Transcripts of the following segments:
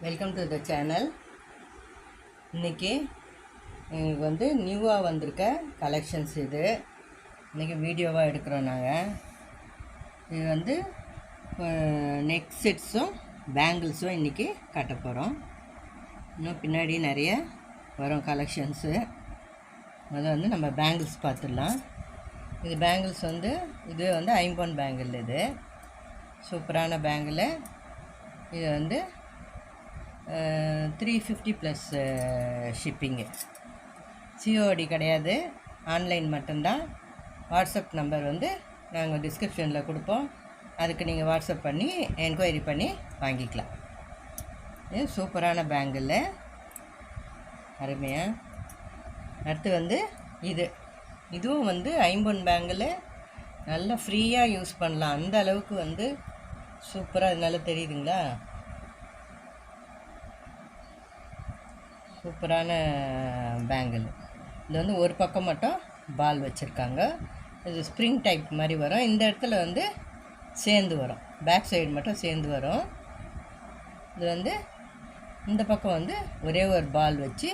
Welcome to the channel. இன்றைக்கி எங்களுக்கு வந்து நியூவாக வந்திருக்க கலெக்ஷன்ஸ் இன்றைக்கி வீடியோவாக எடுக்கிறோம் நாங்கள். இது வந்து நெக் செட்ஸும் பேங்கிள்ஸும் இன்றைக்கி காட்ட போகிறோம். இன்னும் பின்னாடி நிறைய வரும் கலெக்ஷன்ஸு. முதல்ல வந்து நம்ம பேங்கிள்ஸ் பார்த்துடலாம். இது பேங்கிள்ஸ் வந்து இது வந்து ஐம்பொன் பேங்கிள். இது சூப்பரான பேங்கிள். இது வந்து 350 ப்ளஸ் ஷிப்பிங்கு. சிஓடி கிடையாது, ஆன்லைன் மட்டும்தான். வாட்ஸ்அப் நம்பர் வந்து நாங்கள் டிஸ்கிரிப்ஷனில் கொடுப்போம். அதுக்கு நீங்கள் வாட்ஸ்அப் பண்ணி என்கொயரி பண்ணி வாங்கிக்கலாம். இது சூப்பரான பேங்கிள், அருமையாக. அடுத்து வந்து இதுவும் வந்து ஐம்பொன் பேங்கிள். நல்லா ஃப்ரீயாக யூஸ் பண்ணலாம், அந்த அளவுக்கு வந்து சூப்பராக. இது நல்லா தெரியுதுங்களா? சூப்பரான பேங்கிள். இது வந்து ஒரு பக்கம் மட்டும் பால் வச்சுருக்காங்க. இது ஸ்ப்ரிங் டைப் மாதிரி வரும். இந்த இடத்துல வந்து சேர்ந்து வரும், பேக் சைடு மட்டும் சேர்ந்து வரும். இது வந்து இந்த பக்கம் வந்து ஒரே ஒரு பால் வச்சு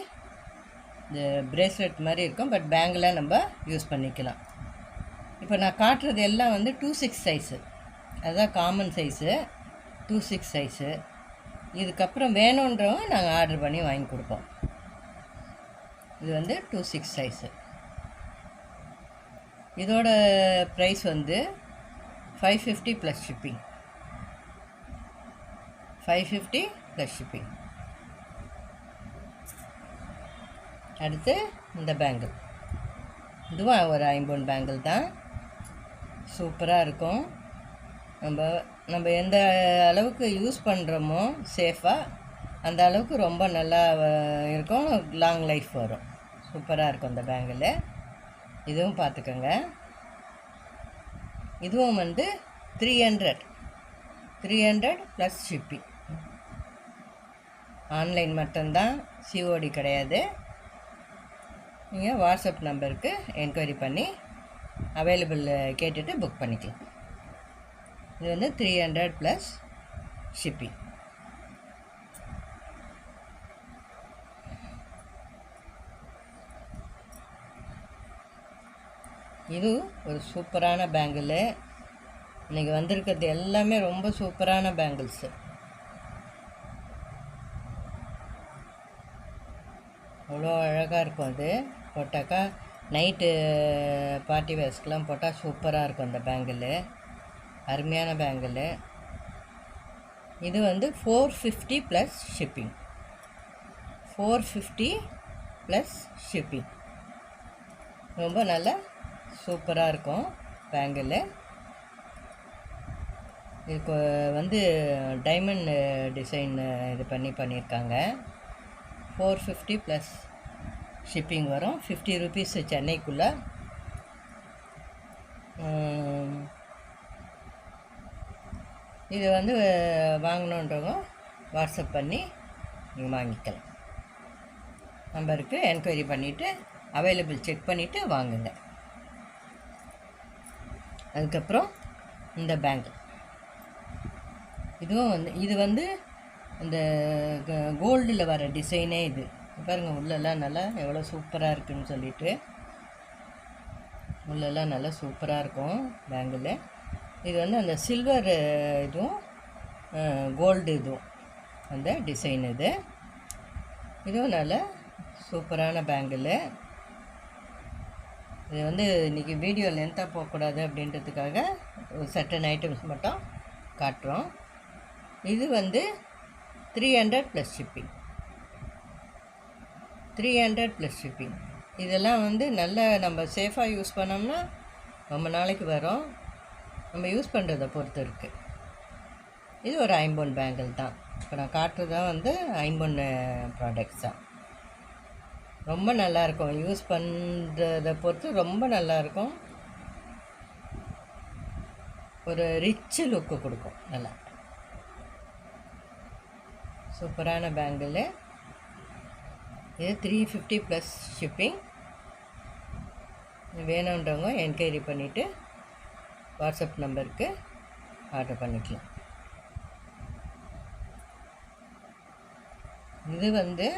இந்த பிரேஸ்லெட் மாதிரி இருக்கும். பட் பேங்கில் நம்ம யூஸ் பண்ணிக்கலாம். இப்போ நான் காட்டுறது எல்லாம் வந்து 2/6 சைஸு, அதுதான் காமன் சைஸு. 2/6 சைஸு. இதுக்கப்புறம் வேணுன்றவங்க நாங்கள் ஆர்டர் பண்ணி வாங்கி கொடுப்போம். இது வந்து 2/6 சைஸு. இதோட ப்ரைஸ் வந்து 550 ப்ளஸ் ஷிப்பிங். 550 plus shipping. அடுத்து இந்த பேங்கிள், இதுவும் ஒரு ஐம்பொன் பேங்கிள் தான். சூப்பராக இருக்கும். நம்ம எந்த அளவுக்கு யூஸ் பண்ணுறோமோ சேஃபாக, அந்த அளவுக்கு ரொம்ப நல்லா இருக்கும். லாங் லைஃப் வரும். சூப்பராக இருக்கும் இந்த பேங்கிள். இதுவும் பார்த்துக்கோங்க. இதுவும் வந்து 300 ப்ளஸ் ஷிப்பிங். ஆன்லைன் மட்டும்தான், சிஓடி கிடையாது. நீங்கள் வாட்ஸ்அப் நம்பருக்கு என்கொயரி பண்ணி அவைலபிள் கேட்டுட்டு புக் பண்ணிக்கலாம். இது வந்து 300 ப்ளஸ் ஷிப்பிங். இது ஒரு சூப்பரான பேங்கிள். இன்றைக்கி வந்திருக்கிறது எல்லாமே ரொம்ப சூப்பரான பேங்கிள்ஸு. அவ்வளோ அழகாக இருக்கும். அது போட்டாக்கா நைட்டு பார்ட்டி வேர்ஸ்க்கெலாம் போட்டால் சூப்பராக இருக்கும் இந்த பேங்கிள். அருமையான பேங்கிள். இது வந்து 450 ப்ளஸ் ஷிப்பிங். 450 plus shipping. ரொம்ப நல்லா சூப்பராக இருக்கும் பேங்கிள். இதுக்கு வந்து டைமண்ட் டிசைன் இது பண்ணியிருக்காங்க. 450 ப்ளஸ் ஷிப்பிங் வரும். 50 ருபீஸ் சென்னைக்குள்ளே. இது வந்து வாங்கணுன்றவங்க வாட்ஸ்அப் பண்ணி நீங்கள் வாங்கிக்கலாம். நம்பருக்கு என்கொயரி பண்ணிவிட்டு அவைலபிள் செக் பண்ணிவிட்டு வாங்குங்க. அதுக்கப்புறம் இந்த பேங்கிள், இதுவும் வந்து இது வந்து இந்த கோல்டில் வர டிசைனே. இது பாருங்கள், உள்ளெல்லாம் நல்லா எவ்வளோ சூப்பராக இருக்குதுன்னு சொல்லிட்டு. உள்ளெல்லாம் நல்லா சூப்பராக இருக்கும் பேங்கிள். இது வந்து அந்த சில்வர் இதுவும் கோல்டு இதுவும் அந்த டிசைன். இதுவும் நல்ல சூப்பரான பேங்கிள். இது வந்து இன்றைக்கி வீடியோ லென்த்தாக போகக்கூடாது அப்படின்றதுக்காக ஒரு சர்டன் ஐட்டம்ஸ் மட்டும் காட்டுறோம். இது வந்து 300 ப்ளஸ் ஷிப்பிங். 300 plus shipping. இதெல்லாம் வந்து நல்லா நம்ம சேஃபாக யூஸ் பண்ணோம்னா ரொம்ப நாளைக்கு வரும். நம்ம யூஸ் பண்ணுறதை பொறுத்து இருக்குது. இது ஒரு ஐம்பொன் பேங்கிள் தான். இப்போ நான் காட்டுறதான் வந்து ஐம்பொன் ப்ராடக்ட்ஸ் தான். ரொம்ப நல்லாயிருக்கும், யூஸ் பண்ணுறதை பொறுத்து ரொம்ப நல்லாயிருக்கும். ஒரு ரிச் லுக்கு கொடுக்கும். நல்லா சூப்பரான பேங்கிள். இது 350 ப்ளஸ் ஷிப்பிங். வேணுன்றவங்க என்கொயரி பண்ணிவிட்டு வாட்ஸ்அப் நம்பருக்கு ஆர்டர் பண்ணிக்கலாம். இது வந்து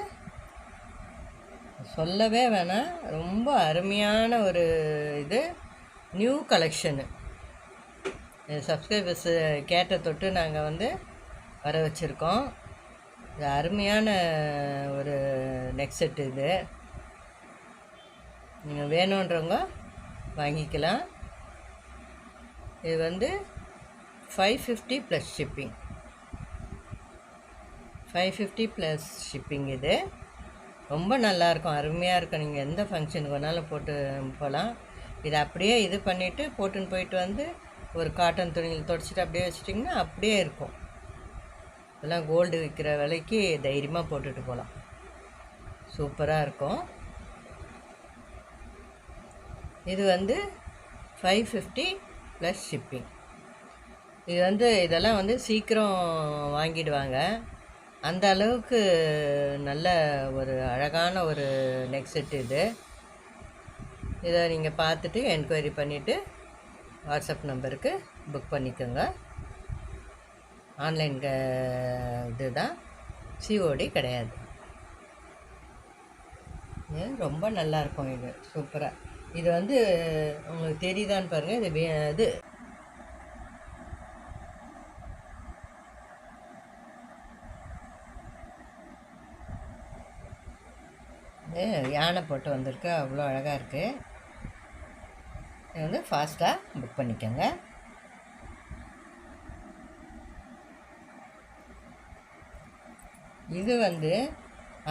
சொல்லவே வேணாம், ரொம்ப அருமையான ஒரு இது நியூ கலெக்ஷனு. சப்ஸ்கிரைபர்ஸு கேட்ட தொட்டு நாங்கள் வந்து வர வச்சுருக்கோம். இது அருமையான ஒரு நெக் செட்டு. இது நீங்கள் வேணுன்றவங்க வாங்கிக்கலாம். இது வந்து 550 ப்ளஸ் ஷிப்பிங். 550 plus shipping. இது ரொம்ப நல்லாயிருக்கும், அருமையாக இருக்கும். நீங்கள் எந்த ஃபங்க்ஷனுக்கு வேணாலும் போட்டு போகலாம். இதை அப்படியே இது பண்ணிவிட்டு போட்டுன்னு போயிட்டு வந்து ஒரு காட்டன் துணியில் துடைச்சிட்டு அப்படியே வச்சிட்டிங்கன்னா அப்படியே இருக்கும். இதெல்லாம் கோல்டு விற்கிற விலைக்கு தைரியமாக போட்டுட்டு போகலாம். சூப்பராக இருக்கும். இது வந்து 550 ப்ளஸ் ஷிப்பிங். இது வந்து இதெல்லாம் வந்து சீக்கிரம் வாங்கிடுவாங்க. அந்த அளவுக்கு நல்ல ஒரு அழகான ஒரு நெக் செட் இது. இதை நீங்கள் பார்த்துட்டு என்கொயரி பண்ணிவிட்டு வாட்ஸ்அப் நம்பருக்கு புக் பண்ணிக்கோங்க. ஆன்லைன் இது தான், சிஓடி கிடையாது. ரொம்ப நல்லாயிருக்கும். இது சூப்பராக. இது வந்து உங்களுக்கு தெரியுதான்னு பாருங்கள். இது யானை போட்டு வந்திருக்கு, அவ்வளோ அழகாக இருக்குது. இது வந்து ஃபாஸ்ட்டாக புக் பண்ணிக்கோங்க. இது வந்து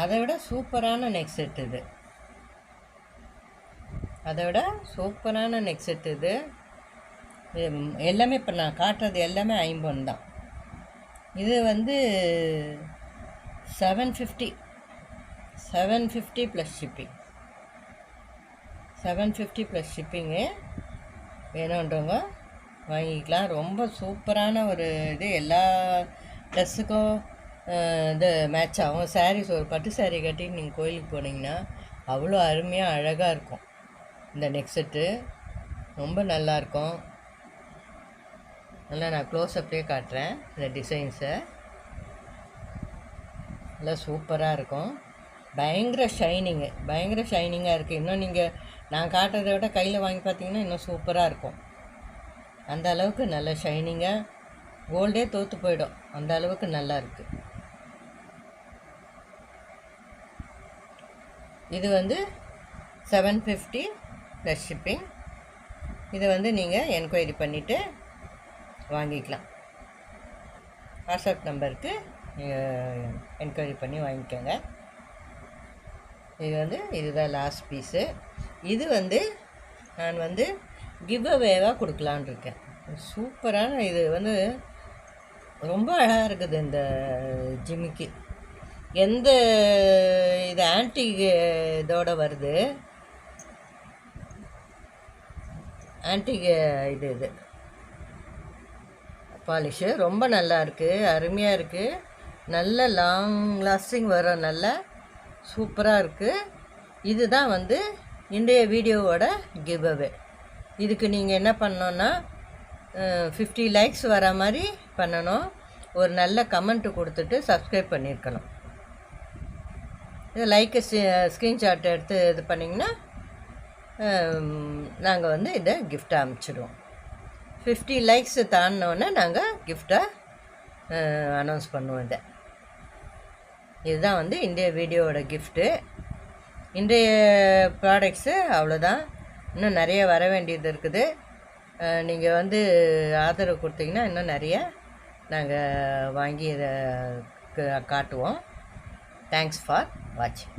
அதை விட சூப்பரான நெக் செட். இது அதை விட சூப்பரான நெக் செட். இது எல்லாமே இப்போ நான் காட்டுறது எல்லாமே 50 தான். இது வந்து 750 ப்ளஸ் ஷிப்பிங். 750 plus shipping. வேணுன்றவங்க வாங்கிக்கலாம். ரொம்ப சூப்பரான ஒரு இது. எல்லா ட்ரெஸ்ஸுக்கும் இது மேட்ச் ஆகும். சாரீஸ், ஒரு பட்டு சாரீ கட்டி நீங்கள் கோயிலுக்கு போனீங்கன்னா அவ்வளோ அருமையாக அழகாக இருக்கும். இந்த நெக் செட்டு ரொம்ப நல்லாயிருக்கும். நல்லா நான் க்ளோஸ்அப்லேயே காட்டுறேன் இந்த டிசைன்ஸை. நல்லா சூப்பராக இருக்கும். பயங்கர ஷைனிங்காக இருக்குது. இன்னும் நீங்கள் நான் காட்டுறதை விட கையில் வாங்கி பார்த்தீங்கன்னா இன்னும் சூப்பராக இருக்கும். அந்த அளவுக்கு நல்ல ஷைனிங்காக, கோல்டே தோற்று போயிடும், அந்த அளவுக்கு நல்லா இருக்குது. இது வந்து 750 ப்ளஸ் ஷிப்பிங். இதை வந்து நீங்கள் என்கொயரி பண்ணிவிட்டு வாங்கிக்கலாம். வாட்ஸ்அப் நம்பருக்கு என்கொயரி பண்ணி வாங்கிக்கோங்க. இது வந்து இதுதான் லாஸ்ட் பீஸு. இது வந்து நான் வந்து கிவ் அவேவாக கொடுக்கலான் இருக்கேன். சூப்பரான இது வந்து ரொம்ப அழகாக இருக்குது. இந்த ஜிமிக்கி எந்த இது ஆன்டிக் இதோட வருது. ஆன்டிக் இது பாலிஷு ரொம்ப நல்லா இருக்குது, அருமையாக இருக்குது. நல்ல லாங் லாஸ்டிங் வர நல்ல சூப்பராக இருக்குது. இதுதான் வந்து இன்றைய வீடியோவோட கிவ் அவே. இதுக்கு நீங்கள் என்ன பண்ணணுன்னா 50 லைக்ஸ் வர மாதிரி பண்ணணும். ஒரு நல்ல கமெண்ட்டு கொடுத்துட்டு சப்ஸ்கிரைப் பண்ணியிருக்கணும். இது லைக்கு ஸ்க்ரீன்ஷாட் எடுத்து இது பண்ணிங்கன்னா நாங்கள் வந்து இதை கிஃப்டாக அனுப்பிச்சிடுவோம். 50 லைக்ஸ் தாண்டினோன்னே நாங்கள் கிஃப்டாக அனௌன்ஸ் பண்ணுவோம். இதுதான் வந்து இன்றைய வீடியோவோட கிஃப்ட்டு. இன்றைய ப்ராடக்ட்ஸு அவ்வளோதான். இன்னும் நிறைய வர வேண்டியது இருக்குது. நீங்கள் வந்து ஆதரவு கொடுத்தீங்கன்னா இன்னும் நிறைய நாங்கள் வாங்கி இதை காட்டுவோம். தேங்க்ஸ் ஃபார் வாட்சிங்.